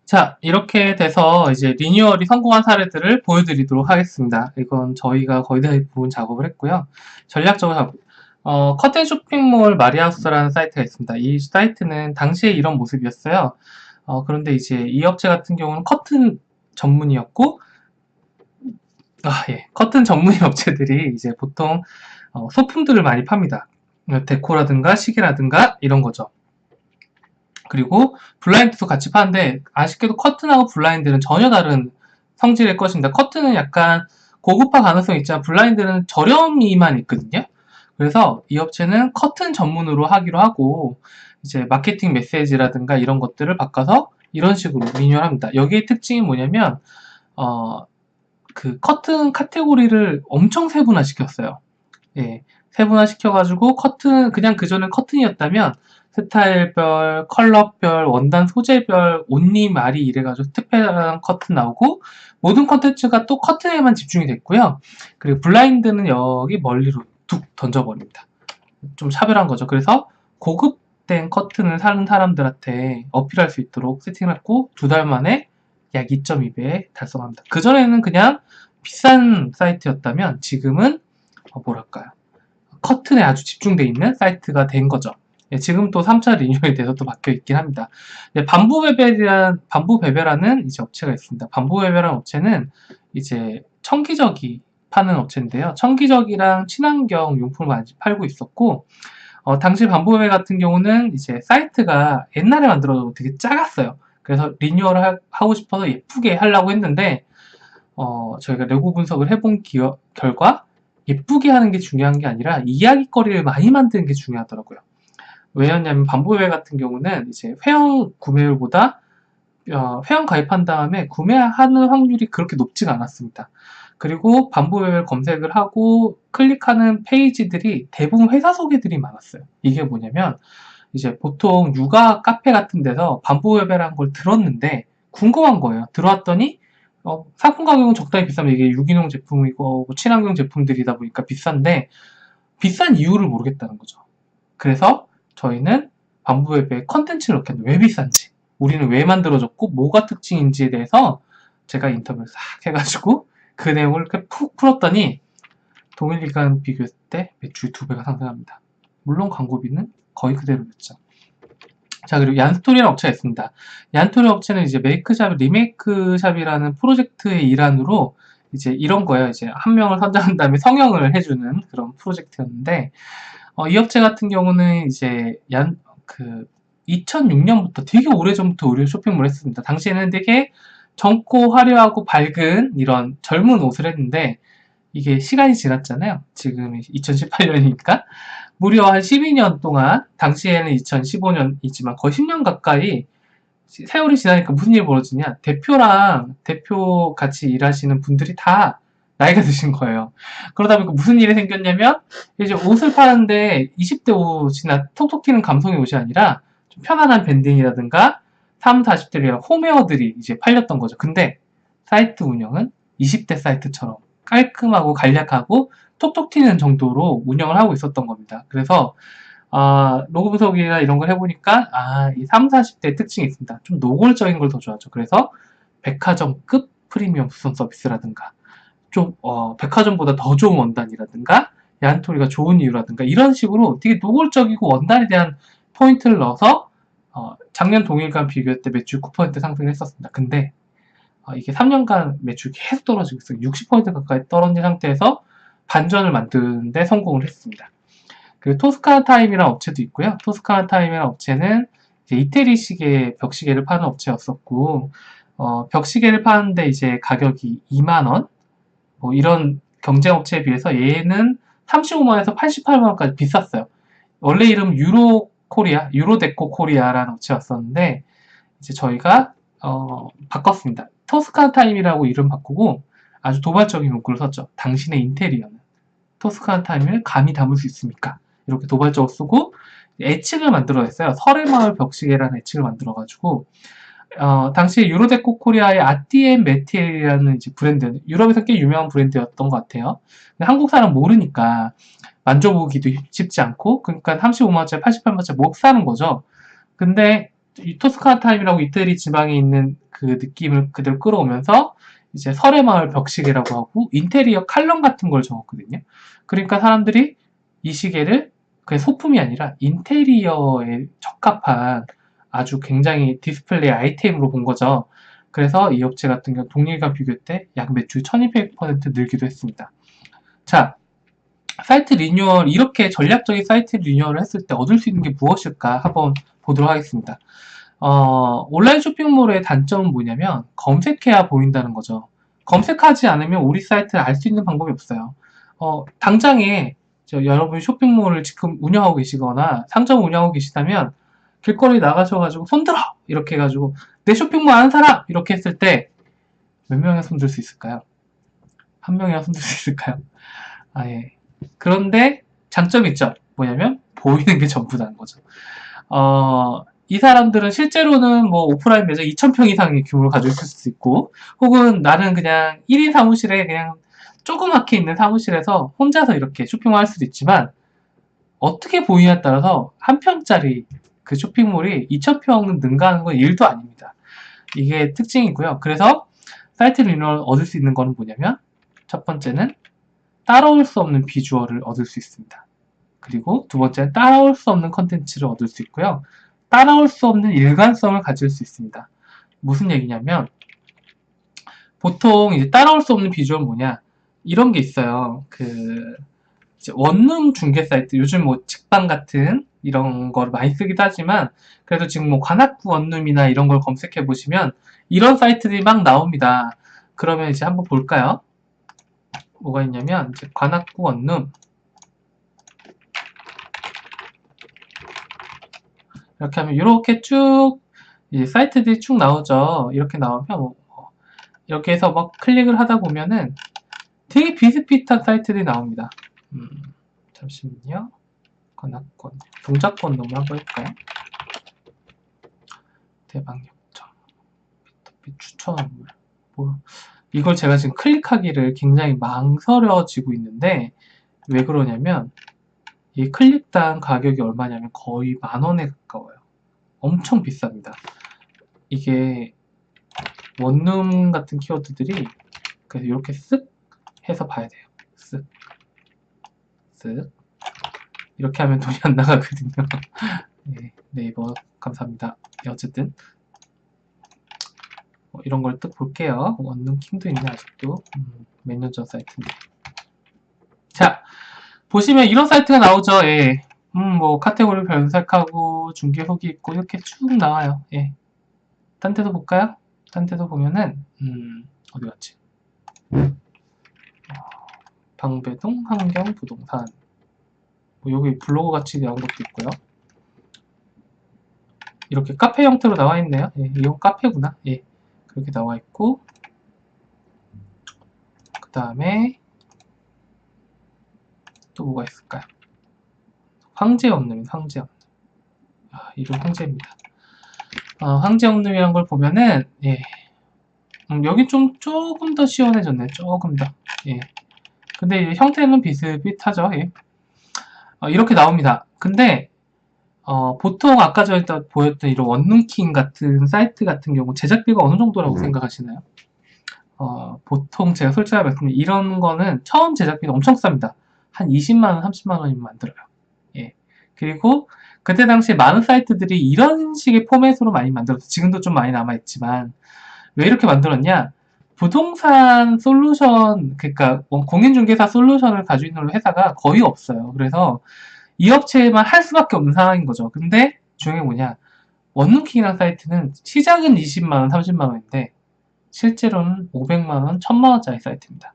자, 이렇게 돼서 이제 리뉴얼이 성공한 사례들을 보여드리도록 하겠습니다. 이건 저희가 거의 대부분 작업을 했고요. 전략적으로 커튼 쇼핑몰 마리하우스라는 사이트가 있습니다. 이 사이트는 당시에 이런 모습이었어요. 그런데 이제 이 업체 같은 경우는 커튼 전문이었고, 예, 커튼 전문의 업체들이 이제 보통 소품들을 많이 팝니다. 데코라든가 시계라든가 이런 거죠. 그리고 블라인드도 같이 파는데 아쉽게도 커튼하고 블라인드는 전혀 다른 성질의 것입니다. 커튼은 약간 고급화 가능성이 있지만 블라인드는 저렴이만 있거든요. 그래서 이 업체는 커튼 전문으로 하기로 하고 이제 마케팅 메시지라든가 이런 것들을 바꿔서 이런 식으로 리뉴얼합니다. 여기의 특징이 뭐냐면 그 커튼 카테고리를 엄청 세분화시켰어요. 예, 세분화시켜가지고 커튼 그냥 그전엔 커튼이었다면 스타일별, 컬러별, 원단 소재별, 옷니, 말이 이래가지고 특별한 커튼 나오고 모든 컨텐츠가 또 커튼에만 집중이 됐고요. 그리고 블라인드는 여기 멀리로 툭 던져버립니다. 좀 차별한 거죠. 그래서 고급된 커튼을 사는 사람들한테 어필할 수 있도록 세팅했고 2달 만에 약 2.2배 달성합니다. 그전에는 그냥 비싼 사이트였다면 지금은 뭐랄까요. 커튼에 아주 집중되어 있는 사이트가 된 거죠. 예, 지금 또 3차 리뉴얼이 돼서 또 바뀌어 있긴 합니다. 예, 밤부베베라는 이제 업체가 있습니다. 밤부베베라는 업체는 이제 청기저귀 파는 업체인데요. 청기저귀랑 친환경 용품을 많이 팔고 있었고, 당시 밤부베베 같은 경우는 이제 사이트가 옛날에 만들어도 되게 작았어요. 그래서 리뉴얼을 하고 싶어서 예쁘게 하려고 했는데, 저희가 내부 분석을 해본 결과, 예쁘게 하는 게 중요한 게 아니라 이야기거리를 많이 만드는 게 중요하더라고요. 왜였냐면 밤부베 같은 경우는 이제 회원 구매율보다 회원 가입한 다음에 구매하는 확률이 그렇게 높지가 않았습니다. 그리고 밤부베를 검색을 하고 클릭하는 페이지들이 대부분 회사 소개들이 많았어요. 이게 뭐냐면 이제 보통 육아 카페 같은 데서 밤부베라는 걸 들었는데 궁금한 거예요. 들어왔더니 상품 가격은 적당히 비싸면 이게 유기농 제품이고 친환경 제품들이다 보니까 비싼데 비싼 이유를 모르겠다는 거죠. 그래서 저희는 밤부웹에 컨텐츠를 넣겠는데 왜 비싼지, 우리는 왜 만들어졌고 뭐가 특징인지에 대해서 제가 인터뷰를 싹 해가지고 그 내용을 이렇게 푹 풀었더니 동일 기간 비교했을 때 매출이 2배가 상승합니다. 물론 광고비는 거의 그대로였죠. 자, 그리고 얀스토리라는 업체가 있습니다. 얀스토리 업체는 이제 메이크샵, 리메이크샵이라는 프로젝트의 일환으로 이제 이런 거예요. 이제 한 명을 선정한 다음에 성형을 해주는 그런 프로젝트였는데, 이 업체 같은 경우는 이제 2006년부터 되게 오래전부터 의류 쇼핑몰 했습니다. 당시에는 되게 젊고 화려하고 밝은 이런 젊은 옷을 했는데, 이게 시간이 지났잖아요. 지금 2018년이니까. 무려 한 12년 동안, 당시에는 2015년이지만 거의 10년 가까이 세월이 지나니까 무슨 일이 벌어지냐. 대표 같이 일하시는 분들이 다 나이가 드신 거예요. 그러다 보니까 무슨 일이 생겼냐면, 이제 옷을 파는데 20대 옷이나 톡톡 튀는 감성의 옷이 아니라 좀 편안한 밴딩이라든가 30, 40대리랑 홈웨어들이 이제 팔렸던 거죠. 근데 사이트 운영은 20대 사이트처럼 깔끔하고 간략하고 톡톡 튀는 정도로 운영을 하고 있었던 겁니다. 그래서 로고 분석이나 이런 걸 해보니까 이 30, 40대 특징이 있습니다. 좀 노골적인 걸 더 좋아하죠. 그래서 백화점급 프리미엄 수선 서비스라든가 좀 백화점보다 더 좋은 원단이라든가 얀토리가 좋은 이유라든가 이런 식으로 되게 노골적이고 원단에 대한 포인트를 넣어서 작년 동일간 비교할 때 매출 9% 상승을 했었습니다. 근데 이게 3년간 매출이 계속 떨어지고 있어요. 60% 가까이 떨어진 상태에서 반전을 만드는데 성공을 했습니다. 그리고 토스카나 타임이라는 업체도 있고요. 토스카나 타임이라는 업체는 이제 이태리 시계, 벽시계를 파는 업체였었고, 벽시계를 파는데 이제 가격이 2만원? 뭐 이런 경쟁업체에 비해서 얘는 35만원에서 88만원까지 비쌌어요. 원래 이름 유로데코 코리아라는 업체였었는데, 이제 저희가, 바꿨습니다. 토스카나 타임이라고 이름 바꾸고 아주 도발적인 문구를 썼죠. 당신의 인테리어는 토스카나 타임을 감히 담을 수 있습니까? 이렇게 도발적으로 쓰고 애칭을 만들어냈어요. 설의마을 벽시계라는 애칭을 만들어가지고 당시 유로데코 코리아의 아띠엔 메티엘이라는 이제 브랜드, 유럽에서 꽤 유명한 브랜드였던 것 같아요. 근데 한국 사람 모르니까 만져보기도 쉽지 않고, 그러니까 35만원짜리, 88만원짜리 못 사는 거죠. 근데 이 토스카나 타임이라고 이태리 지방에 있는 그 느낌을 그대로 끌어오면서 이제 설의 마을 벽시계라고 하고 인테리어 칼럼 같은 걸 적었거든요. 그러니까 사람들이 이 시계를 그냥 소품이 아니라 인테리어에 적합한 아주 굉장히 디스플레이 아이템으로 본 거죠. 그래서 이 업체 같은 경우 동일과 비교 때 약 매출 1200% 늘기도 했습니다. 자, 사이트 리뉴얼, 이렇게 전략적인 사이트 리뉴얼을 했을 때 얻을 수 있는 게 무엇일까 한번 보도록 하겠습니다. 온라인 쇼핑몰의 단점은 뭐냐면 검색해야 보인다는 거죠. 검색하지 않으면 우리 사이트를 알 수 있는 방법이 없어요. 당장에 여러분 쇼핑몰을 지금 운영하고 계시거나 상점 운영하고 계시다면 길거리 나가셔가지고 손들어! 이렇게 해가지고 내 쇼핑몰 아는 사람! 이렇게 했을 때 몇 명이나 손들 수 있을까요? 한 명이나 손들 수 있을까요? 예. 그런데 장점이 있죠. 뭐냐면 보이는 게 전부다는 거죠. 이 사람들은 실제로는 뭐 오프라인 매장 2,000평 이상의 규모를 가지고 있을 수도 있고, 혹은 나는 그냥 1인 사무실에 그냥 조그맣게 있는 사무실에서 혼자서 이렇게 쇼핑을 할 수도 있지만, 어떻게 보이냐에 따라서 한 평짜리 그 쇼핑몰이 2,000평은 능가하는 건 일도 아닙니다. 이게 특징이고요. 그래서 사이트 리뉴얼 얻을 수 있는 거는 뭐냐면, 첫 번째는 따라올 수 없는 비주얼을 얻을 수 있습니다. 그리고 두 번째는 따라올 수 없는 컨텐츠를 얻을 수 있고요. 따라올 수 없는 일관성을 가질 수 있습니다. 무슨 얘기냐면, 보통 이제 따라올 수 없는 비주얼은 뭐냐, 이런 게 있어요. 이제 원룸 중개 사이트, 요즘 뭐 직방 같은 이런 걸 많이 쓰기도 하지만, 그래도 지금 뭐 관악구 원룸이나 이런 걸 검색해 보시면 이런 사이트들이 막 나옵니다. 그러면 이제 한번 볼까요? 뭐가 있냐면 이제 관악구 원룸 이렇게 하면 이렇게 쭉 이제 사이트들이 쭉 나오죠. 이렇게 나오면 이렇게 해서 막 클릭을 하다 보면은 되게 비슷비슷한 사이트들이 나옵니다. 잠시만요. 관악권 동작권 너무 한번 해볼까요? 대박역점 추천물 이걸 제가 지금 클릭하기를 굉장히 망설여지고 있는데, 왜 그러냐면 이 클릭당 가격이 얼마냐면 거의 10,000원에 가까워요. 엄청 비쌉니다. 이게 원룸 같은 키워드들이 그래서 이렇게 쓱 해서 봐야 돼요. 쓱 이렇게 하면 돈이 안 나가거든요. 네, 네이버 감사합니다. 어쨌든 이런 걸 또 볼게요. 원룸 킹도 있네 아직도. 몇 년 전 사이트인데. 자, 보시면 이런 사이트가 나오죠. 예. 뭐 카테고리 변색하고 중개 후기 있고 이렇게 쭉 나와요. 예. 딴 데도 볼까요? 딴 데도 보면은 어디 갔지? 방배동 환경 부동산. 뭐 여기 블로그 같이 나온 것도 있고요. 이렇게 카페 형태로 나와 있네요. 예, 이건 카페구나. 예. 그렇게 나와 있고, 그 다음에 또 뭐가 있을까요? 황제원룸, 황제원룸. 이름 황제입니다. 황제원룸이란 걸 보면은, 예. 여기 조금 더 시원해졌네. 조금 더. 예. 근데 형태는 비슷비슷하죠. 예. 이렇게 나옵니다. 근데, 보통 아까 전에 보였던 이런 원룸킹 같은 사이트 같은 경우 제작비가 어느 정도라고 생각하시나요? 보통 제가 솔직하게 말씀드리면 이런 거는 처음 제작비는 엄청 쌉니다. 한 20만원, 30만원이면 만들어요. 예. 그리고 그때 당시에 많은 사이트들이 이런 식의 포맷으로 많이 만들었어요. 지금도 좀 많이 남아있지만, 왜 이렇게 만들었냐? 부동산 솔루션, 그러니까 공인중개사 솔루션을 가지고 있는 회사가 거의 없어요. 그래서 이 업체만 할 수밖에 없는 상황인 거죠. 근데 중요한 게 뭐냐? 원룸킹이라는 사이트는 시작은 20만원, 30만원인데 실제로는 500만원, 1000만원짜리 사이트입니다.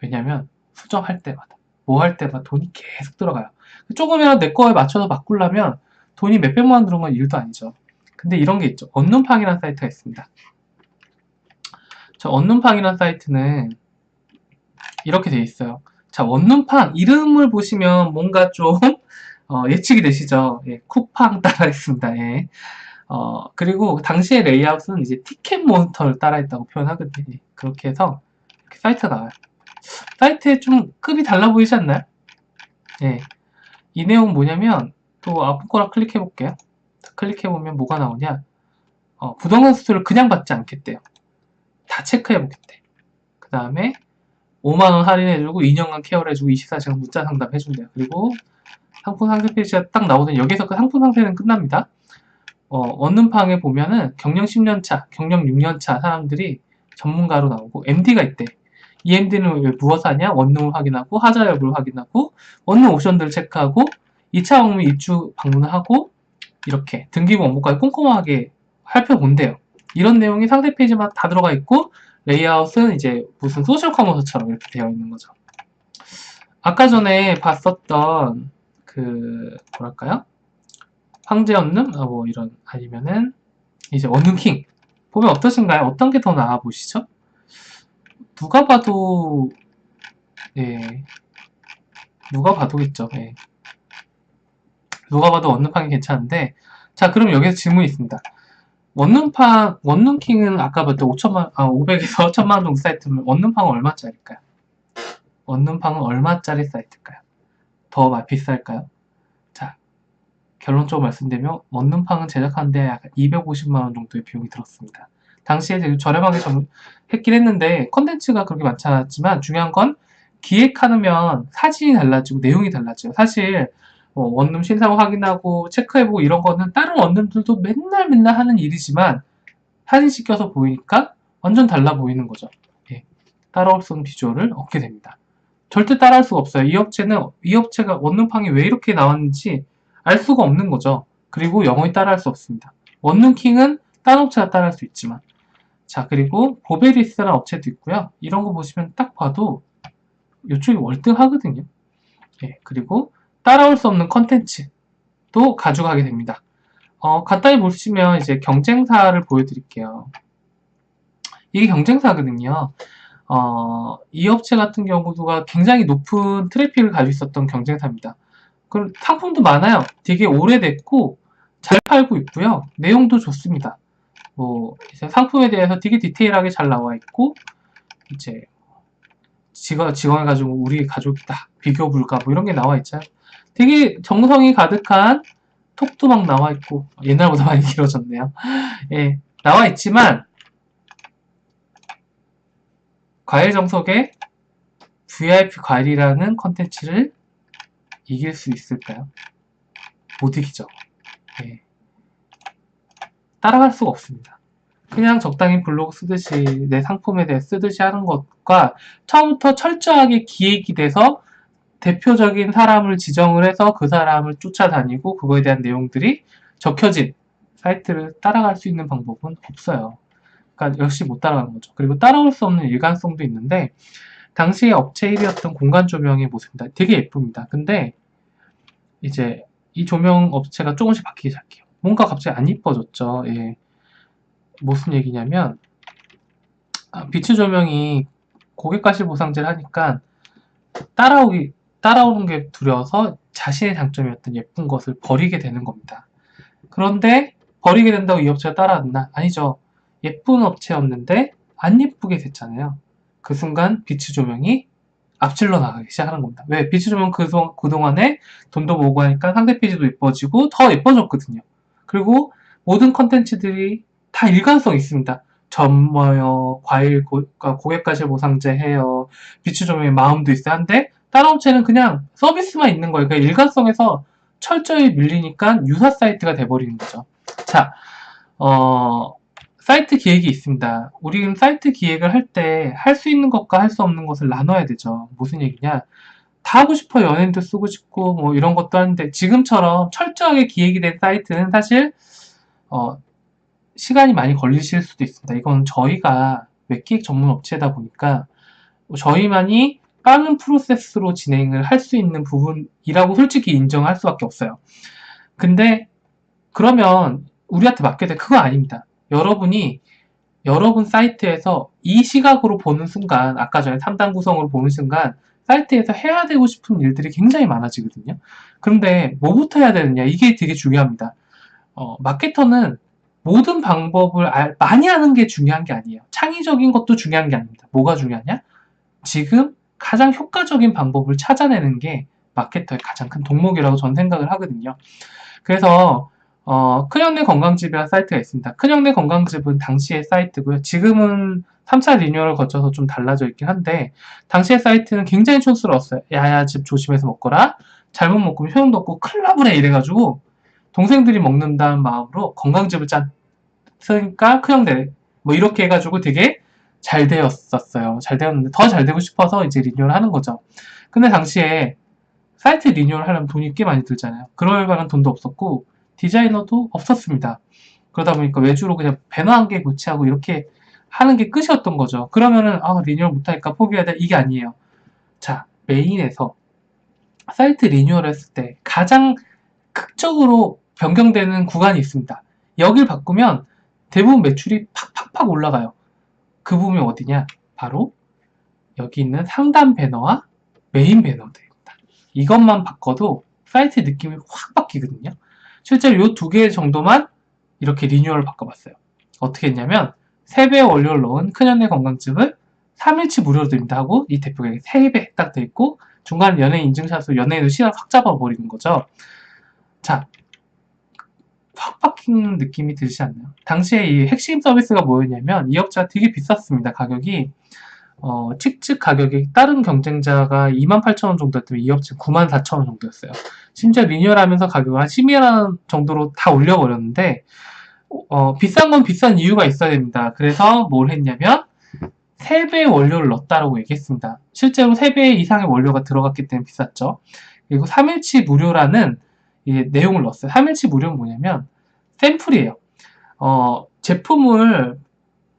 왜냐면 수정할 때마다, 뭐 할 때마다 돈이 계속 들어가요. 조금이라도 내 거에 맞춰서 바꾸려면 돈이 몇백만원 들어간 건 일도 아니죠. 근데 이런 게 있죠. 원룸팡이라는 사이트가 있습니다. 자, 원룸팡이라는 사이트는 이렇게 돼 있어요. 자, 원룸팡 이름을 보시면 뭔가 좀 예측이 되시죠? 예, 쿠팡 따라했습니다. 예. 그리고 당시의 레이아웃은 이제 티켓몬스터를 따라했다고 표현하거든요. 예, 그렇게 해서 이렇게 사이트가 나와요. 사이트에 좀 급이 달라 보이지 않나요? 예. 이 내용은 뭐냐면 또 앞에 거랑 클릭해 볼게요. 클릭해 보면 뭐가 나오냐? 부동산 수수료를 그냥 받지 않겠대요. 다 체크해보겠대. 그 다음에 5만원 할인해주고 2년간 케어를 해주고 24시간 문자 상담 해준대요. 그리고 상품 상세 페이지가 딱 나오더니 여기서 그 상품 상세는 끝납니다. 원룸팡에 보면은 경력 10년차, 경력 6년차 사람들이 전문가로 나오고 MD가 있대. 이 MD는 왜 무엇을 하냐? 원룸을 확인하고 하자 여부를 확인하고 원룸 옵션들을 체크하고 2차 방문 입주 방문을 하고 이렇게 등기부 업무까지 꼼꼼하게 살펴본대요. 이런 내용이 상세 페이지마다 다 들어가 있고 레이아웃은 이제 무슨 소셜 커머스처럼 이렇게 되어 있는 거죠. 아까 전에 봤었던 그 뭐랄까요? 황제 원룸? 뭐 이런 아니면은 이제 원룸킹 보면 어떠신가요? 어떤 게 더 나아 보시죠? 누가 봐도 누가 봐도겠죠. 누가 봐도 원룸팡이 괜찮은데 자 그럼 여기서 질문이 있습니다. 원룸킹은 아까 봤던 500에서 1000만 원 정도 사이트면 원룸팡은 얼마짜리일까요? 원룸팡은 얼마짜리 사이트일까요? 더 비쌀까요? 자, 결론적으로 말씀드리면 원룸팡은 제작하는데 약간 250만 원 정도의 비용이 들었습니다. 당시에 되게 저렴하게 했긴 했는데 컨텐츠가 그렇게 많지 않았지만 중요한 건 기획하면 사진이 달라지고 내용이 달라져요. 사실 원룸 신상 확인하고 체크해보고 이런 거는 다른 원룸들도 맨날 하는 일이지만 사진 씻겨서 보이니까 완전 달라 보이는 거죠. 따라올 수 없는 비주얼을 얻게 됩니다. 절대 따라할 수가 없어요. 이 업체가 원룸팡이 왜 이렇게 나왔는지 알 수가 없는 거죠. 그리고 영원히 따라할 수 없습니다. 원룸킹은 다른 업체가 따라할 수 있지만 자 그리고 보베리스라는 업체도 있고요. 이런 거 보시면 딱 봐도 이쪽이 월등하거든요. 그리고 따라올 수 없는 컨텐츠도 가져가게 됩니다. 간단히 보시면 이제 경쟁사를 보여드릴게요. 이게 경쟁사거든요. 이 업체 같은 경우가 굉장히 높은 트래픽을 가지고 있었던 경쟁사입니다. 그럼 상품도 많아요. 되게 오래됐고 잘 팔고 있고요. 내용도 좋습니다. 이제 상품에 대해서 되게 디테일하게 잘 나와 있고 이제 직원해가지고 우리 가족이다 비교 불가 뭐 이런 게 나와 있잖아요. 되게 정성이 가득한 톡도 막 나와 있고 옛날보다 많이 길어졌네요. 나와 있지만 과일 정석의 VIP 과일이라는 컨텐츠를 이길 수 있을까요? 못 이기죠. 따라갈 수가 없습니다. 그냥 적당히 블로그 쓰듯이 내 상품에 대해 쓰듯이 하는 것과 처음부터 철저하게 기획이 돼서 대표적인 사람을 지정을 해서 그 사람을 쫓아다니고 그거에 대한 내용들이 적혀진 사이트를 따라갈 수 있는 방법은 없어요. 그러니까 역시 못 따라가는 거죠. 그리고 따라올 수 없는 일관성도 있는데 당시에 업체 1위였던 공간 조명의 모습입니다. 되게 예쁩니다. 근데 이제 이 조명 업체가 조금씩 바뀌기 시작해요. 뭔가 갑자기 안 이뻐졌죠. 무슨 얘기냐면 비추 조명이 고객가시 보상제를 하니까 따라오는 게 두려워서 자신의 장점이었던 예쁜 것을 버리게 되는 겁니다. 그런데 버리게 된다고 이 업체가 따라왔나? 아니죠. 예쁜 업체였는데 안 예쁘게 됐잖아요. 그 순간 비추 조명이 앞질러 나가기 시작하는 겁니다. 왜? 비추 조명 그동안에 돈도 모으고 하니까 상대 페이지도 예뻐지고 더 예뻐졌거든요. 그리고 모든 컨텐츠들이 다 일관성 있습니다. 전뭐요, 과일, 고객가실 보상제 해요, 비추 조명의 마음도 있어야 한데 다른 업체는 그냥 서비스만 있는 거예요. 그러니까 일관성에서 철저히 밀리니까 유사 사이트가 돼버리는 거죠. 자, 사이트 기획이 있습니다. 우리는 사이트 기획을 할 때 할 수 있는 것과 할 수 없는 것을 나눠야 되죠. 무슨 얘기냐? 다 하고 싶어 연예인도 쓰고 싶고 뭐 이런 것도 하는데 지금처럼 철저하게 기획이 된 사이트는 사실 시간이 많이 걸리실 수도 있습니다. 이건 저희가 웹기획 전문 업체다 보니까 저희만이 빠른 프로세스로 진행을 할 수 있는 부분이라고 솔직히 인정할 수밖에 없어요. 근데 그러면 우리한테 맡겨야 돼. 그거 아닙니다. 여러분 사이트에서 이 시각으로 보는 순간 아까 전에 3단 구성으로 보는 순간 사이트에서 해야 되고 싶은 일들이 굉장히 많아지거든요. 그런데 뭐부터 해야 되느냐 이게 되게 중요합니다. 마케터는 모든 방법을 많이 하는 게 중요한 게 아니에요. 창의적인 것도 중요한 게 아닙니다. 뭐가 중요하냐? 지금 가장 효과적인 방법을 찾아내는 게 마케터의 가장 큰 덕목이라고 저는 생각을 하거든요. 그래서 큰형네 건강즙이라는 사이트가 있습니다. 큰형네 건강즙은 당시의 사이트고요. 지금은 3차 리뉴얼을 거쳐서 좀 달라져 있긴 한데 당시의 사이트는 굉장히 촌스러웠어요. 야야 즙 조심해서 먹거라. 잘못 먹으면 효능도 없고 큰일 나보네 이래가지고 동생들이 먹는다는 마음으로 건강즙을 짰으니까 큰형네 뭐 이렇게 해가지고 되게 잘 되었었어요. 잘 되었는데 더 잘 되고 싶어서 이제 리뉴얼 하는 거죠. 근데 당시에 사이트 리뉴얼 하려면 돈이 꽤 많이 들잖아요. 그럴 만한 돈도 없었고 디자이너도 없었습니다. 그러다 보니까 외주로 그냥 배너 한 개 교체하고 이렇게 하는 게 끝이었던 거죠. 그러면은 리뉴얼 못하니까 포기해야 돼. 이게 아니에요. 자, 메인에서 사이트 리뉴얼 했을 때 가장 극적으로 변경되는 구간이 있습니다. 여길 바꾸면 대부분 매출이 팍팍팍 올라가요. 그 부분이 어디냐? 바로 여기 있는 상단 배너와 메인 배너들입니다. 이것만 바꿔도 사이트 느낌이 확 바뀌거든요. 실제로 이 두 개 정도만 이렇게 리뉴얼을 바꿔봤어요. 어떻게 했냐면 3배의 원료를 넣은 큰현대 건강즙을 3일치 무료로 드립니다 하고 이 대표가 3배 딱 돼있고 중간에 연예인 인증샷으로 연예인으로 시야를 확 잡아버리는 거죠. 자, 확 바뀌는 느낌이 들지 않나요? 당시에 이 핵심 서비스가 뭐였냐면 이 업체가 되게 비쌌습니다. 가격이 칙즉 가격이 다른 경쟁자가 28,000원 정도였더니 이 업체 94,000원 정도였어요. 심지어 리뉴얼하면서 가격을 한 12만 정도로 다 올려버렸는데 비싼 건 비싼 이유가 있어야 됩니다. 그래서 뭘 했냐면 3배의 원료를 넣었다라고 얘기했습니다. 실제로 3배 이상의 원료가 들어갔기 때문에 비쌌죠. 그리고 3일치 무료라는 내용을 넣었어요. 3일치 무료는 뭐냐면 샘플이에요. 제품을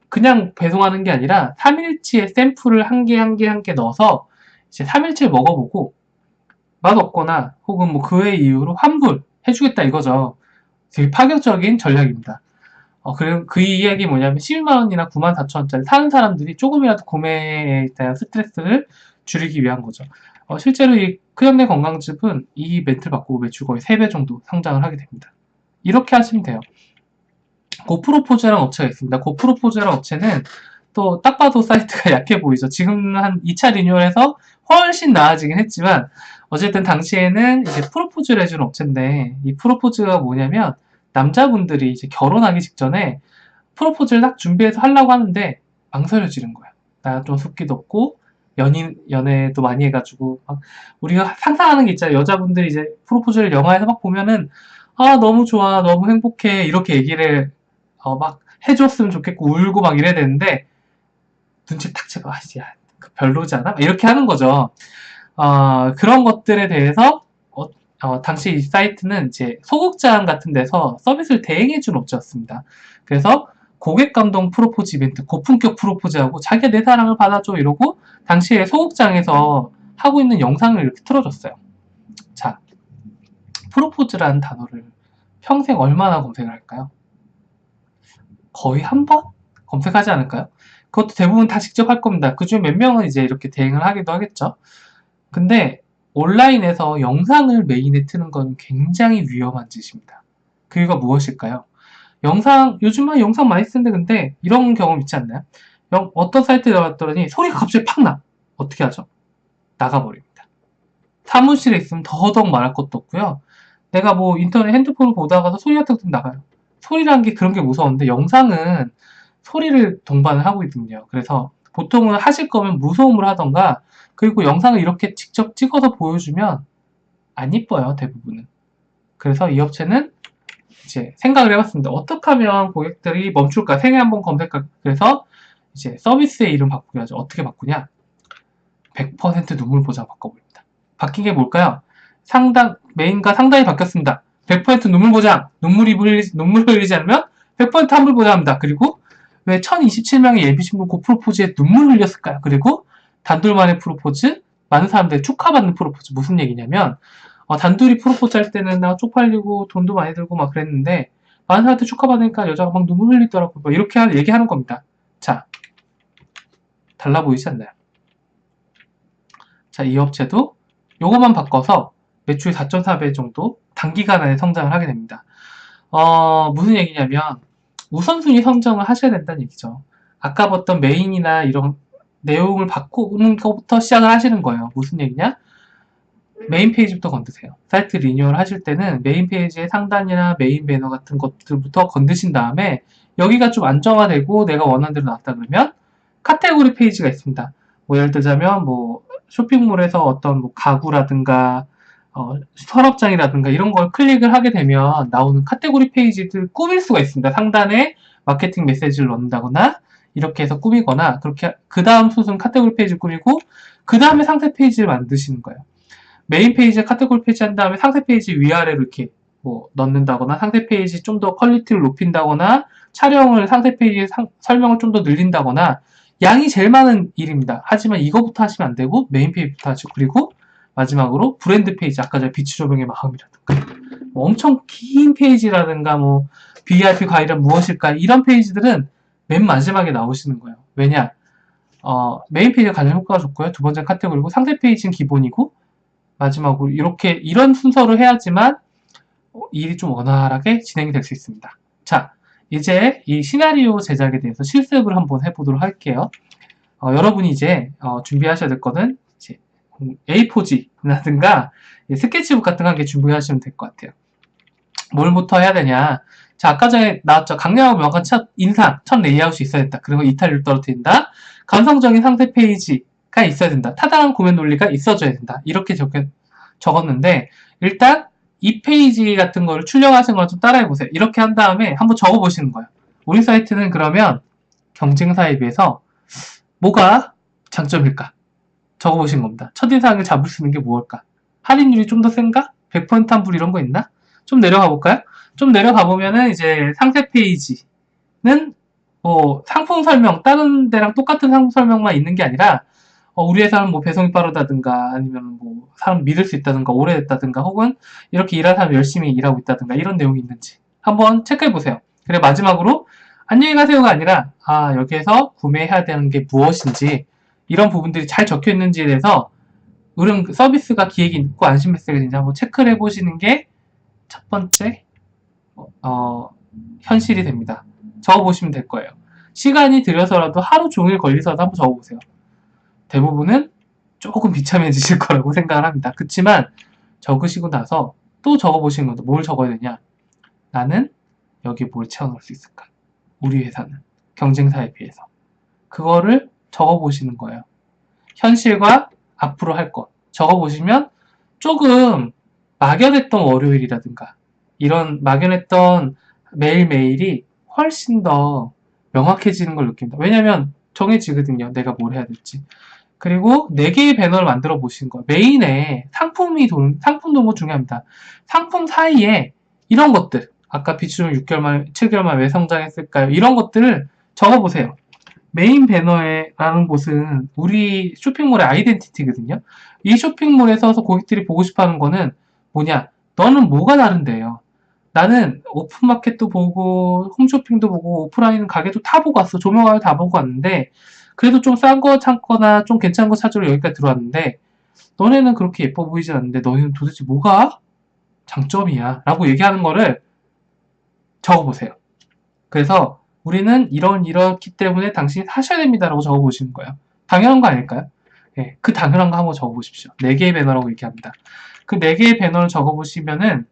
그냥 배송하는 게 아니라 3일치의 샘플을 한 개 한 개 한 개 넣어서 이제 3일치를 먹어보고 맛없거나 혹은 뭐 그 외의 이유로 환불해주겠다 이거죠. 되게 파격적인 전략입니다. 그리고 그 이야기 뭐냐면 11만원이나 94,000원짜리 사는 사람들이 조금이라도 구매에 대한 스트레스를 줄이기 위한 거죠. 실제로 이 큰현대 건강즙은 이 멘트를 바꾸고 매출 거의 3배 정도 성장을 하게 됩니다. 이렇게 하시면 돼요. 고프로포즈라는 업체가 있습니다. 고프로포즈라는 업체는 또 딱 봐도 사이트가 약해 보이죠. 지금은 한 2차 리뉴얼해서 훨씬 나아지긴 했지만 어쨌든 당시에는 이제 프로포즈를 해주는 업체인데 이 프로포즈가 뭐냐면 남자분들이 이제 결혼하기 직전에 프로포즈를 딱 준비해서 하려고 하는데 망설여지는 거야. 나 좀 숫기도 없고 연애도 많이 해가지고 막 우리가 상상하는 게 있잖아요. 여자분들이 이제 프로포즈를 영화에서 막 보면은 너무 좋아, 너무 행복해 이렇게 얘기를 막 해줬으면 좋겠고 울고 막 이래야 되는데 눈치 탁 채고 야 별로지 않아? 이렇게 하는 거죠. 그런 것들에 대해서 당시 이 사이트는 이제 소극장 같은 데서 서비스를 대행해준 업체였습니다. 그래서 고객 감동 프로포즈 이벤트, 고품격 프로포즈하고 자기가 내 사랑을 받아줘 이러고 당시에 소극장에서 하고 있는 영상을 이렇게 틀어줬어요. 자, 프로포즈라는 단어를 평생 얼마나 검색을 할까요? 거의 한 번 검색하지 않을까요? 그것도 대부분 다 직접 할 겁니다. 그 중에 몇 명은 이제 이렇게 대행을 하기도 하겠죠. 근데 온라인에서 영상을 메인에 트는 건 굉장히 위험한 짓입니다. 그 이유가 무엇일까요? 요즘은 영상 많이 쓰는데 근데 이런 경험 있지 않나요? 어떤 사이트에 나갔더니 소리가 갑자기 팍 나. 어떻게 하죠? 나가버립니다. 사무실에 있으면 더더욱 말할 것도 없고요. 내가 뭐 인터넷 핸드폰을 보다가도 소리 같은 것도 나가요. 소리라는 게 그런 게 무서운데 영상은 소리를 동반을 하고 있거든요. 그래서 보통은 하실 거면 무소음으로 하던가 그리고 영상을 이렇게 직접 찍어서 보여주면 안 이뻐요, 대부분은. 그래서 이 업체는 이제 생각을 해봤습니다. 어떻게 하면 고객들이 멈출까? 생애 한번 검색할까? 그래서 이제 서비스의 이름 바꾸게 하죠. 어떻게 바꾸냐? 100% 눈물 보장 바꿔버립니다. 바뀐 게 뭘까요? 메인과 상단이 바뀌었습니다. 100% 눈물 보장, 눈물을 흘리지 않으면 100% 환불 보장합니다. 그리고 왜 1027명의 예비신부 고프로포즈에 눈물 흘렸을까요? 그리고 단둘만의 프로포즈, 많은 사람들이 축하받는 프로포즈. 무슨 얘기냐면 단둘이 프로포즈 할 때는 나 쪽팔리고 돈도 많이 들고 막 그랬는데 많은 사람한테 축하받으니까 여자가 막 눈물 흘리더라고. 뭐 이렇게 얘기하는 겁니다. 자, 달라 보이지 않나요? 자, 이 업체도 요것만 바꿔서 매출 4.4배 정도 단기간 안에 성장을 하게 됩니다. 무슨 얘기냐면 우선순위 선정을 하셔야 된다는 얘기죠. 아까 봤던 메인이나 이런 내용을 바꾸는 것부터 시작을 하시는 거예요. 무슨 얘기냐? 메인 페이지부터 건드세요. 사이트 리뉴얼 하실 때는 메인 페이지의 상단이나 메인 배너 같은 것들부터 건드신 다음에 여기가 좀 안정화되고 내가 원하는 대로 나왔다 그러면 카테고리 페이지가 있습니다. 뭐 예를 들자면 뭐 쇼핑몰에서 어떤 뭐 가구라든가 서랍장이라든가 이런 걸 클릭을 하게 되면 나오는 카테고리 페이지들 꾸밀 수가 있습니다. 상단에 마케팅 메시지를 넣는다거나 이렇게 해서 꾸미거나 그렇게 그 다음 순서는 카테고리 페이지 꾸미고 그 다음에 상세 페이지를 만드시는 거예요. 메인 페이지에 카테고리 페이지 한 다음에 상세 페이지 위아래로 이렇게 뭐 넣는다거나 상세 페이지 좀 더 퀄리티를 높인다거나 촬영을 상세 페이지 설명을 좀 더 늘린다거나 양이 제일 많은 일입니다. 하지만 이거부터 하시면 안 되고 메인 페이지부터 하시고 그리고 마지막으로 브랜드 페이지 아까 제가 비치 조명의 마음이라든가 뭐 엄청 긴 페이지라든가 뭐 VIP 과일은 무엇일까 이런 페이지들은 맨 마지막에 나오시는 거예요. 왜냐? 메인 페이지가 가장 효과가 좋고요. 두 번째 카테고리고 상세 페이지는 기본이고 마지막으로 이렇게 이런 순서로 해야지만 일이 좀 원활하게 진행이 될 수 있습니다. 자, 이제 이 시나리오 제작에 대해서 실습을 한번 해보도록 할게요. 여러분이 이제 준비하셔야 될 거는 이제 A4지라든가 스케치북 같은 거 한 개 준비하시면 될 것 같아요. 뭘부터 해야 되냐? 자, 아까 전에 나왔죠. 강렬하고 명확한 첫 인상, 첫 레이아웃이 있어야 된다. 그리고 이탈률 떨어뜨린다. 감성적인 상세 페이지가 있어야 된다. 타당한 구매 논리가 있어줘야 된다. 이렇게 적었는데 일단 이 페이지 같은 거를 출력하신 걸 좀 따라해보세요. 이렇게 한 다음에 한번 적어보시는 거예요. 우리 사이트는 그러면 경쟁사에 비해서 뭐가 장점일까? 적어보신 겁니다. 첫인상을 잡을 수 있는 게 무엇일까? 할인율이 좀 더 센가? 100% 환불 이런 거 있나? 좀 내려가 볼까요? 좀 내려가 보면은 이제 상세 페이지는 뭐 상품 설명 다른 데랑 똑같은 상품 설명만 있는 게 아니라 우리 회사는 뭐 배송이 빠르다든가 아니면 뭐 사람 믿을 수 있다든가 오래됐다든가 혹은 이렇게 일하는 사람 열심히 일하고 있다든가 이런 내용이 있는지 한번 체크해 보세요. 그리고 마지막으로 안녕히 가세요가 아니라 여기에서 구매해야 되는 게 무엇인지 이런 부분들이 잘 적혀 있는지에 대해서 서비스가 기획이 있고 안심 메시지인지 한번 체크를 해보시는 게 첫 번째 현실이 됩니다. 적어보시면 될 거예요. 시간이 들여서라도 하루 종일 걸리서라도 한번 적어보세요. 대부분은 조금 비참해지실 거라고 생각을 합니다. 그렇지만 적으시고 나서 또 적어보시는 것도 뭘 적어야 되냐? 나는 여기 뭘 채워넣을 수 있을까? 우리 회사는 경쟁사에 비해서 그거를 적어보시는 거예요. 현실과 앞으로 할 것 적어보시면 조금 막연했던 월요일이라든가 이런 막연했던 매일매일이 훨씬 더 명확해지는 걸 느낍니다. 왜냐면 정해지거든요. 내가 뭘 해야 될지. 그리고 4개의 배너를 만들어 보시는 거예요. 메인에 상품 도는 거 중요합니다. 상품 사이에 이런 것들 아까 비추는 6개월 만에 7개월 만에 왜 성장했을까요? 이런 것들을 적어보세요. 메인 배너라는 곳은 우리 쇼핑몰의 아이덴티티거든요. 이 쇼핑몰에서 고객들이 보고 싶어하는 거는 뭐냐? 너는 뭐가 다른데요? 나는 오픈마켓도 보고 홈쇼핑도 보고 오프라인 가게도 다 보고 왔어. 조명가게 다 보고 왔는데 그래도 좀 싼 거 찾거나 좀 괜찮은 거 찾으러 여기까지 들어왔는데 너네는 그렇게 예뻐 보이지 않는데 너희는 도대체 뭐가 장점이야? 라고 얘기하는 거를 적어보세요. 그래서 우리는 이렇기 때문에 당신이 사셔야 됩니다. 라고 적어보시는 거예요. 당연한 거 아닐까요? 네, 그 당연한 거 한번 적어보십시오. 4개의 배너라고 얘기합니다. 그 4개의 배너를 적어보시면은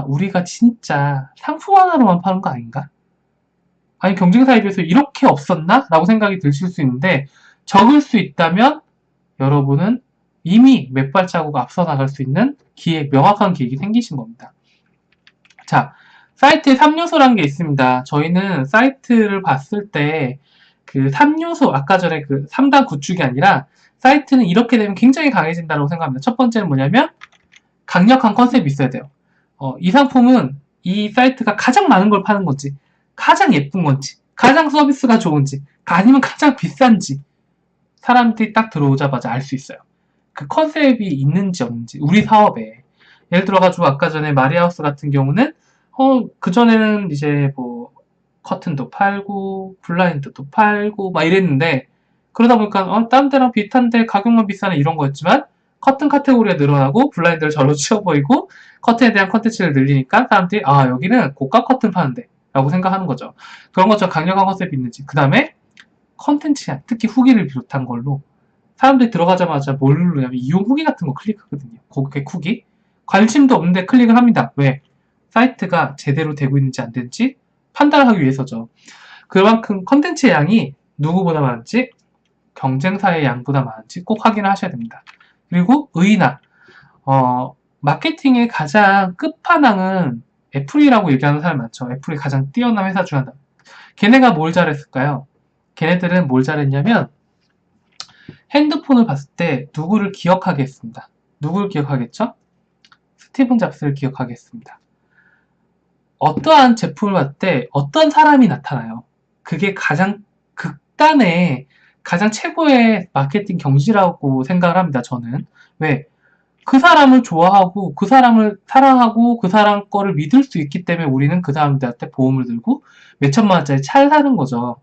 우리가 진짜 상품 하나로만 파는 거 아닌가? 아니 경쟁사에 비해서 이렇게 없었나? 라고 생각이 드실 수 있는데 적을 수 있다면 여러분은 이미 몇 발자국 앞서 나갈 수 있는 명확한 기획이 생기신 겁니다. 자, 사이트에 3요소라는 게 있습니다. 저희는 사이트를 봤을 때 그 3요소, 아까 전에 그 3단 구축이 아니라 사이트는 이렇게 되면 굉장히 강해진다고 생각합니다. 첫 번째는 뭐냐면 강력한 컨셉이 있어야 돼요. 이 상품은 이 사이트가 가장 많은 걸 파는 건지 가장 예쁜 건지 가장 서비스가 좋은지 아니면 가장 비싼지 사람들이 딱 들어오자마자 알 수 있어요. 그 컨셉이 있는지 없는지 우리 사업에 예를 들어가지고 아까 전에 마리아하우스 같은 경우는 그전에는 이제 뭐 커튼도 팔고 블라인드도 팔고 막 이랬는데 그러다 보니까 다른 데랑 비슷한데 가격만 비싸네 이런 거였지만 커튼 카테고리가 늘어나고 블라인드를 절로 치워버리고 커튼에 대한 컨텐츠를 늘리니까 사람들이 여기는 고가 커튼 파는데 라고 생각하는 거죠. 그런 것처럼 강력한 컨셉이 있는지 그 다음에 컨텐츠야 특히 후기를 비롯한 걸로 사람들이 들어가자마자 뭘 누르냐면 이용 후기 같은 거 클릭하거든요. 고객 후기. 관심도 없는데 클릭을 합니다. 왜? 사이트가 제대로 되고 있는지 안 되는지 판단을 하기 위해서죠. 그만큼 컨텐츠의 양이 누구보다 많은지, 경쟁사의 양보다 많은지 꼭 확인을 하셔야 됩니다. 그리고 의의나 마케팅의 가장 끝판왕은 애플이라고 얘기하는 사람 많죠. 애플이 가장 뛰어난 회사 중 하나. 걔네가 뭘 잘했을까요? 걔네들은 뭘 잘했냐면 핸드폰을 봤을 때 누구를 기억하게 했습니다. 누구를 기억하겠죠? 스티븐 잡스를 기억하게 했습니다. 어떠한 제품을 봤을 때 어떤 사람이 나타나요. 그게 가장 극단의 가장 최고의 마케팅 경지라고 생각을 합니다. 저는. 왜? 그 사람을 좋아하고 그 사람을 사랑하고 그 사람 거를 믿을 수 있기 때문에 우리는 그 사람들한테 보험을 들고 몇천만 원짜리 차를 사는 거죠.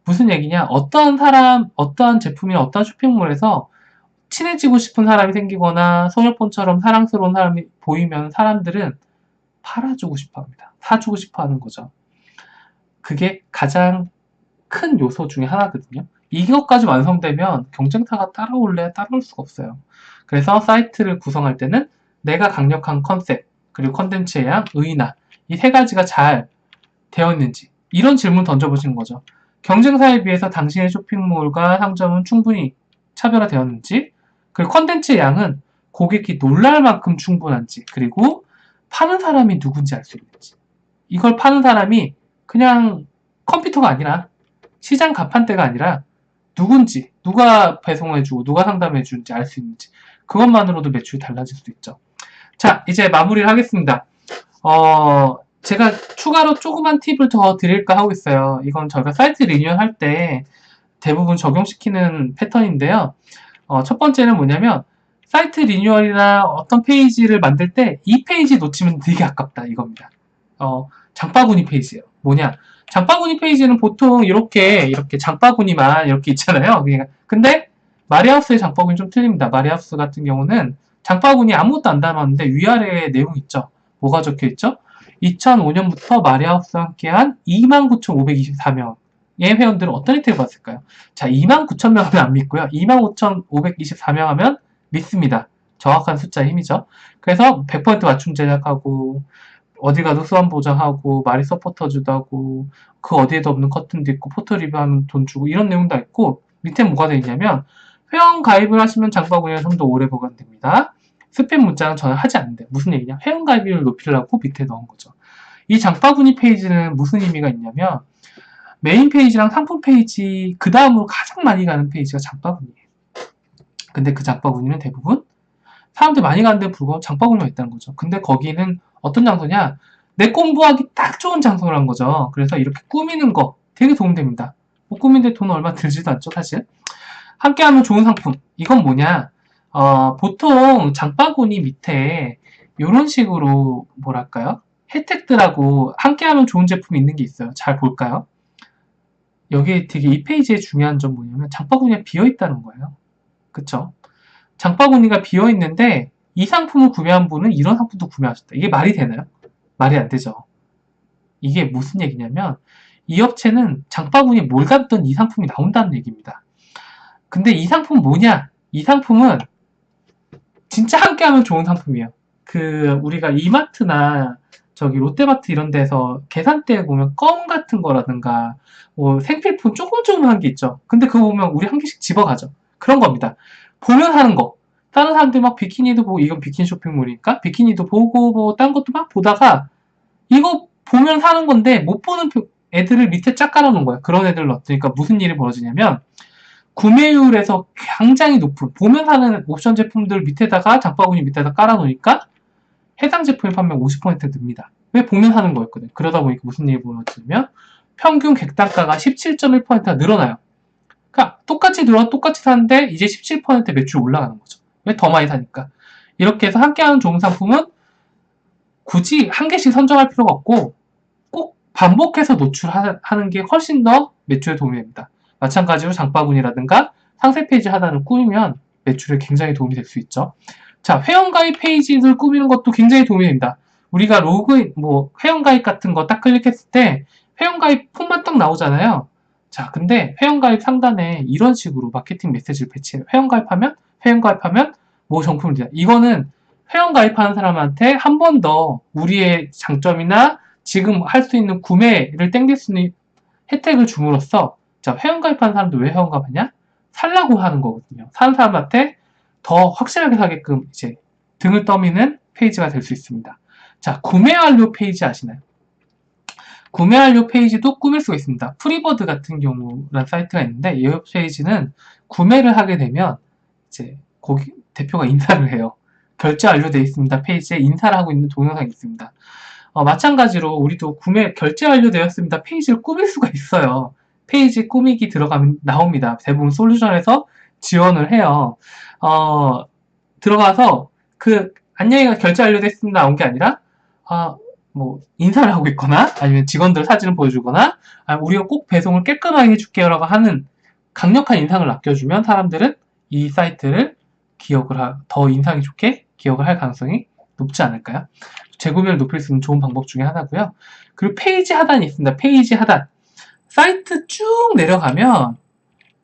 무슨 얘기냐? 어떠한 사람, 어떠한 제품이나 어떠한 쇼핑몰에서 친해지고 싶은 사람이 생기거나 소녀폰처럼 사랑스러운 사람이 보이면 사람들은 팔아주고 싶어 합니다. 사주고 싶어 하는 거죠. 그게 가장 큰 요소 중에 하나거든요. 이것까지 완성되면 경쟁사가 따라올래야 따라올 수가 없어요. 그래서 사이트를 구성할 때는 내가 강력한 컨셉, 그리고 컨텐츠의 양, 의의나 이 세 가지가 잘 되어 있는지 이런 질문 던져보시는 거죠. 경쟁사에 비해서 당신의 쇼핑몰과 상점은 충분히 차별화되었는지, 그리고 컨텐츠의 양은 고객이 놀랄 만큼 충분한지, 그리고 파는 사람이 누군지 알 수 있는지. 이걸 파는 사람이 그냥 컴퓨터가 아니라 시장 가판대가 아니라 누군지, 누가 배송해주고 누가 상담해주는지 알 수 있는지 그것만으로도 매출이 달라질 수 있죠. 자, 이제 마무리를 하겠습니다. 제가 추가로 조그만 팁을 더 드릴까 하고 있어요. 이건 저희가 사이트 리뉴얼 할 때 대부분 적용시키는 패턴인데요. 첫 번째는 뭐냐면 사이트 리뉴얼이나 어떤 페이지를 만들 때 이 페이지 놓치면 되게 아깝다 이겁니다. 장바구니 페이지예요. 뭐냐? 장바구니 페이지는 보통 이렇게 장바구니만 이렇게 있잖아요. 근데 마리하우스의 장바구니 좀 틀립니다. 마리하우스 같은 경우는 장바구니 아무것도 안 담았는데 위아래에 내용 있죠. 뭐가 적혀 있죠? 2005년부터 마리하우스와 함께한 29,524명의 회원들은 어떤 혜택을 받았을까요? 자, 29,000명 하면 안 믿고요. 25,524명 하면 믿습니다. 정확한 숫자의 힘이죠. 그래서 100% 맞춤 제작하고 어디 가도 수완 보장하고 마리 서포터즈도 하고 그 어디에도 없는 커튼도 있고 포토 리뷰하면 돈 주고 이런 내용도 있고 밑에 뭐가 되어 있냐면 회원 가입을 하시면 장바구니가 좀 더 오래 보관됩니다. 스팸 문자는 전혀 하지 않는데 무슨 얘기냐? 회원 가입률을 높이려고 밑에 넣은 거죠. 이 장바구니 페이지는 무슨 의미가 있냐면 메인 페이지랑 상품 페이지 그 다음으로 가장 많이 가는 페이지가 장바구니예요. 근데 그 장바구니는 대부분 사람들이 많이 가는데 불구하고 장바구니가 있다는 거죠. 근데 거기는 어떤 장소냐? 내 공부하기 딱 좋은 장소란 거죠. 그래서 이렇게 꾸미는 거 되게 도움됩니다. 뭐 꾸미는데 돈 얼마 들지도 않죠, 사실. 함께하면 좋은 상품. 이건 뭐냐? 보통 장바구니 밑에 이런 식으로 뭐랄까요? 혜택들하고 함께하면 좋은 제품이 있는 게 있어요. 잘 볼까요? 여기 되게 이 페이지의 중요한 점 뭐냐면 장바구니가 비어있다는 거예요. 그쵸? 장바구니가 비어있는데 이 상품을 구매한 분은 이런 상품도 구매하셨다. 이게 말이 되나요? 말이 안 되죠. 이게 무슨 얘기냐면 이 업체는 장바구니에 뭘 갖던 이 상품이 나온다는 얘기입니다. 근데 이 상품은 뭐냐? 이 상품은 진짜 함께하면 좋은 상품이에요. 우리가 이마트나 저기 롯데마트 이런 데서 계산대에 보면 껌 같은 거라든가 뭐 생필품 조금조금한 게 있죠. 근데 그거 보면 우리 한 개씩 집어가죠. 그런 겁니다. 보면 하는 거. 다른 사람들 막 비키니도 보고 이건 비키니 쇼핑몰이니까 비키니도 보고 뭐 다른 것도 막 보다가 이거 보면 사는 건데 못 보는 애들을 밑에 쫙 깔아놓은 거야. 그런 애들을 넣으니까 무슨 일이 벌어지냐면 구매율에서 굉장히 높은 보면 사는 옵션 제품들 밑에다가 장바구니 밑에다 깔아놓으니까 해당 제품의 판매 50% 듭니다. 왜 보면 사는 거였거든. 그러다 보니까 무슨 일이 벌어지냐면 평균 객단가가 17.1%가 늘어나요. 그러니까 똑같이 늘어 똑같이 사는데 이제 17% 매출이 올라가는 거죠. 왜? 더 많이 사니까. 이렇게 해서 함께하는 좋은 상품은 굳이 한 개씩 선정할 필요가 없고 꼭 반복해서 노출하는 게 훨씬 더 매출에 도움이 됩니다. 마찬가지로 장바구니라든가 상세 페이지 하단을 꾸미면 매출에 굉장히 도움이 될 수 있죠. 자, 회원가입 페이지를 꾸미는 것도 굉장히 도움이 됩니다. 우리가 로그인, 회원가입 같은 거 딱 클릭했을 때 회원가입 폼만 딱 나오잖아요. 자, 근데 회원가입 상단에 이런 식으로 마케팅 메시지를 배치해요. 회원가입하면 뭐 정품을 드려. 이거는 회원가입하는 사람한테 한 번 더 우리의 장점이나 지금 할 수 있는 구매를 땡길 수 있는 혜택을 줌으로써, 자, 회원가입하는 사람도 왜 회원가입하냐? 살라고 하는 거거든요. 사는 사람한테 더 확실하게 사게끔 이제 등을 떠미는 페이지가 될 수 있습니다. 자, 구매 완료 페이지 아시나요? 구매 완료 페이지도 꾸밀 수가 있습니다. 프리버드 같은 경우라는 사이트가 있는데, 이 페이지는 구매를 하게 되면 이제 거기 대표가 인사를 해요. 결제 완료되어 있습니다. 페이지에 인사를 하고 있는 동영상이 있습니다. 마찬가지로 우리도 결제 완료되었습니다. 페이지를 꾸밀 수가 있어요. 페이지 꾸미기 들어가면 나옵니다. 대부분 솔루션에서 지원을 해요. 들어가서 안녕히가 결제 완료됐습니다. 나온 게 아니라, 뭐 인사를 하고 있거나 아니면 직원들 사진을 보여주거나 우리가 꼭 배송을 깔끔하게 해줄게요 라고 하는 강력한 인상을 남겨주면 사람들은 이 사이트를 더 인상이 좋게 기억을 할 가능성이 높지 않을까요? 재구매를 높일 수 있는 좋은 방법 중에 하나고요. 그리고 페이지 하단이 있습니다. 페이지 하단. 사이트 쭉 내려가면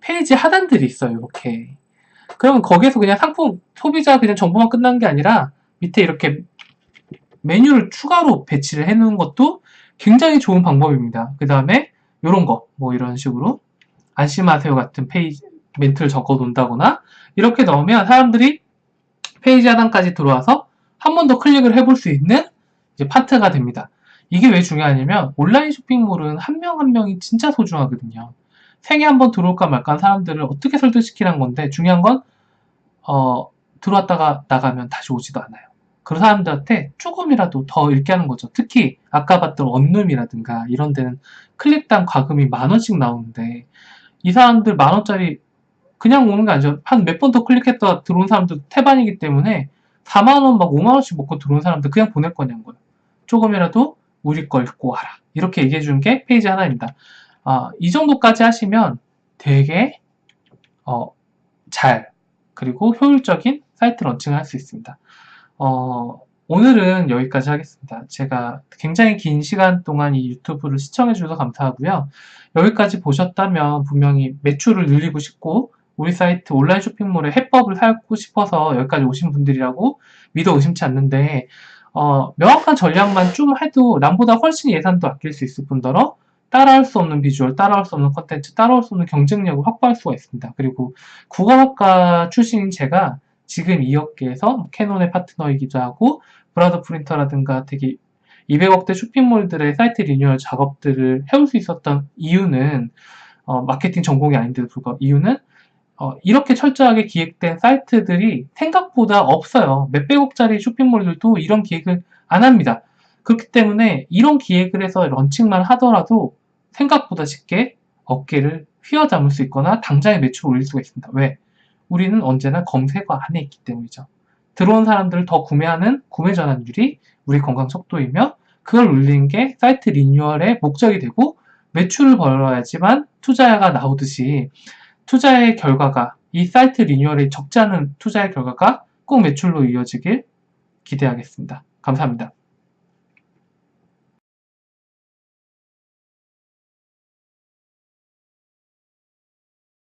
페이지 하단들이 있어요. 이렇게. 그러면 거기에서 그냥 소비자 그냥 정보만 끝난 게 아니라 밑에 이렇게 메뉴를 추가로 배치를 해놓은 것도 굉장히 좋은 방법입니다. 그 다음에 이런 거, 뭐 이런 식으로 안심하세요 같은 멘트를 적어 놓는다거나 이렇게 넣으면 사람들이 페이지 하단까지 들어와서 한 번 더 클릭을 해볼 수 있는 이제 파트가 됩니다. 이게 왜 중요하냐면 온라인 쇼핑몰은 한 명 한 명이 진짜 소중하거든요. 생애 한 번 들어올까 말까 한 사람들을 어떻게 설득시키는 건데 중요한 건 들어왔다가 나가면 다시 오지도 않아요. 그런 사람들한테 조금이라도 더 읽게 하는 거죠. 특히 아까 봤던 원룸이라든가 이런 데는 클릭당 과금이 10,000원씩 나오는데 이 사람들 10,000원짜리 그냥 오는 게 아니죠. 한 몇 번 더 클릭했다 들어온 사람들 태반이기 때문에 40,000원 막 50,000원씩 먹고 들어온 사람들 그냥 보낼 거냐고요. 조금이라도 우리 걸 읽고 와라. 이렇게 얘기해 주는 게 페이지 하나입니다. 이 정도까지 하시면 되게 그리고 효율적인 사이트 런칭을 할 수 있습니다. 오늘은 여기까지 하겠습니다. 제가 굉장히 긴 시간 동안 이 유튜브를 시청해 주셔서 감사하고요. 여기까지 보셨다면 분명히 매출을 늘리고 싶고 우리 사이트 온라인 쇼핑몰의 해법을 살고 싶어서 여기까지 오신 분들이라고 믿어 의심치 않는데 명확한 전략만 좀 해도 남보다 훨씬 예산도 아낄 수 있을 뿐더러 따라할 수 없는 비주얼, 따라할 수 없는 컨텐츠, 따라할 수 없는 경쟁력을 확보할 수가 있습니다. 그리고 국어학과 출신인 제가 지금 이 업계에서 캐논의 파트너이기도 하고 브라더 프린터라든가 되게 200억대 쇼핑몰들의 사이트 리뉴얼 작업들을 해올 수 있었던 이유는 마케팅 전공이 아닌데도 불구하고 이유는 이렇게 철저하게 기획된 사이트들이 생각보다 없어요. 몇백억짜리 쇼핑몰들도 이런 기획을 안 합니다. 그렇기 때문에 이런 기획을 해서 런칭만 하더라도 생각보다 쉽게 어깨를 휘어잡을 수 있거나 당장의 매출을 올릴 수가 있습니다. 왜? 우리는 언제나 검색어 안에 있기 때문이죠. 들어온 사람들을 더 구매하는 구매 전환율이 우리 건강 속도이며 그걸 올리는 게 사이트 리뉴얼의 목적이 되고 매출을 벌어야지만 투자가 나오듯이 투자의 결과가 이 사이트 리뉴얼에 적지 않은 투자의 결과가 꼭 매출로 이어지길 기대하겠습니다. 감사합니다.